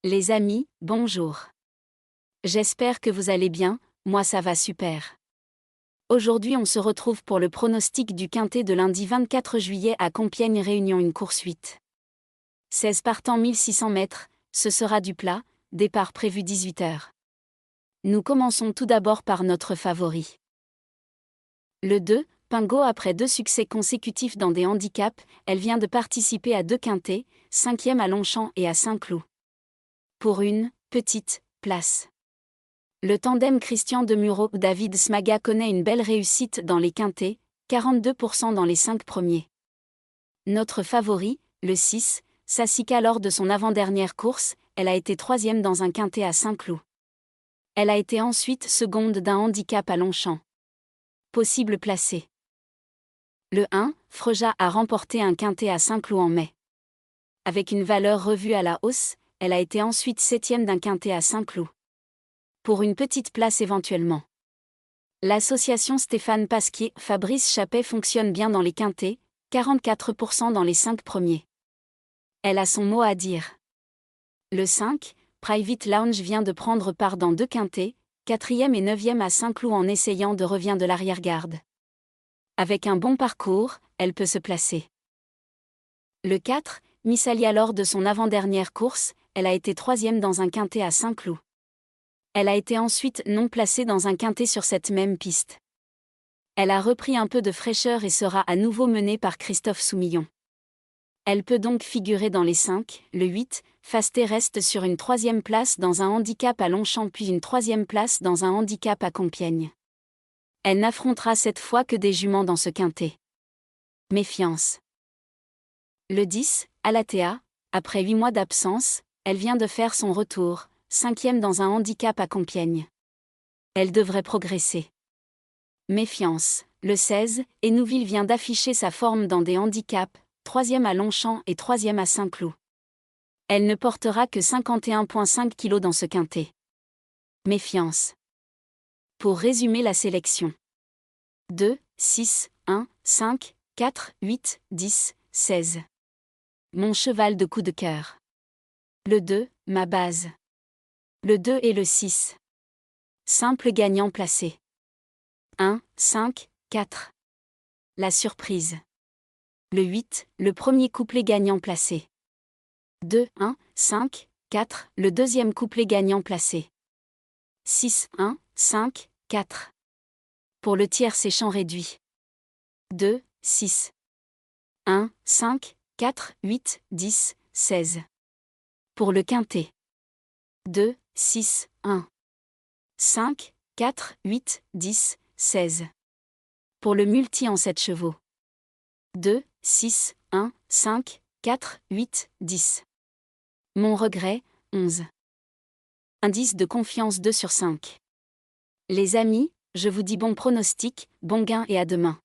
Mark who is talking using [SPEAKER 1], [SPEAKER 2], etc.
[SPEAKER 1] Les amis, bonjour. J'espère que vous allez bien, moi ça va super. Aujourd'hui on se retrouve pour le pronostic du quintet de lundi 24 juillet à Compiègne Réunion une course 8. 16 partant 1600 mètres, ce sera du plat, départ prévu 18h. Nous commençons tout d'abord par notre favori. Le 2, Pingo après 2 succès consécutifs dans des handicaps, elle vient de participer à 2 quintets, 5e à Longchamp et à Saint-Cloud. Pour une petite place. Le tandem Christian Demuro-David Smaga connaît une belle réussite dans les quintets, 42% dans les 5 premiers. Notre favori, le 6, Sassika lors de son avant-dernière course, elle a été 3e dans un quintet à Saint-Cloud. Elle a été ensuite seconde d'un handicap à Longchamp. Possible placé. Le 1, Freja a remporté un quintet à Saint-Cloud en mai. Avec une valeur revue à la hausse, elle a été ensuite 7e d'un quintet à Saint-Cloud. Pour une petite place éventuellement. L'association Stéphane Pasquier-Fabrice Chappet fonctionne bien dans les quintets, 44% dans les 5 premiers. Elle a son mot à dire. Le 5, Private Lounge vient de prendre part dans 2 quintets, 4e et 9e à Saint-Cloud en essayant de revient de l'arrière-garde. Avec un bon parcours, elle peut se placer. Le 4, Missalia lors de son avant-dernière course, elle a été 3e dans un quintet à Saint-Cloud. Elle a été ensuite non placée dans un quintet sur cette même piste. Elle a repris un peu de fraîcheur et sera à nouveau menée par Christophe Soumillon. Elle peut donc figurer dans les 5, le 8, Fasté reste sur une 3e place dans un handicap à Longchamp puis une 3e place dans un handicap à Compiègne. Elle n'affrontera cette fois que des juments dans ce quintet. Méfiance. Le 10, Alatea, après 8 mois d'absence, elle vient de faire son retour, 5e dans un handicap à Compiègne. Elle devrait progresser. Méfiance. Le 16, Hénouville vient d'afficher sa forme dans des handicaps, 3e à Longchamp et 3e à Saint-Cloud. Elle ne portera que 51,5 kg dans ce quintet. Méfiance. Pour résumer la sélection. 2, 6, 1, 5, 4, 8, 10, 16. Mon cheval de coup de cœur. Le 2, ma base. Le 2 et le 6. Simple gagnant placé. 1, 5, 4. La surprise. Le 8, le premier couplet gagnant placé. 2, 1, 5, 4, le deuxième couplet gagnant placé. 6, 1, 5, 4. Pour le tiers c'est champ réduit. 2, 6. 1, 5, 4, 8, 10, 16. Pour le quintet. 2, 6, 1. 5, 4, 8, 10, 16. Pour le multi en 7 chevaux. 2, 6, 1, 5, 4, 8, 10. Mon regret, 11. Indice de confiance 2 sur 5. Les amis, je vous dis bon pronostic, bon gain et à demain.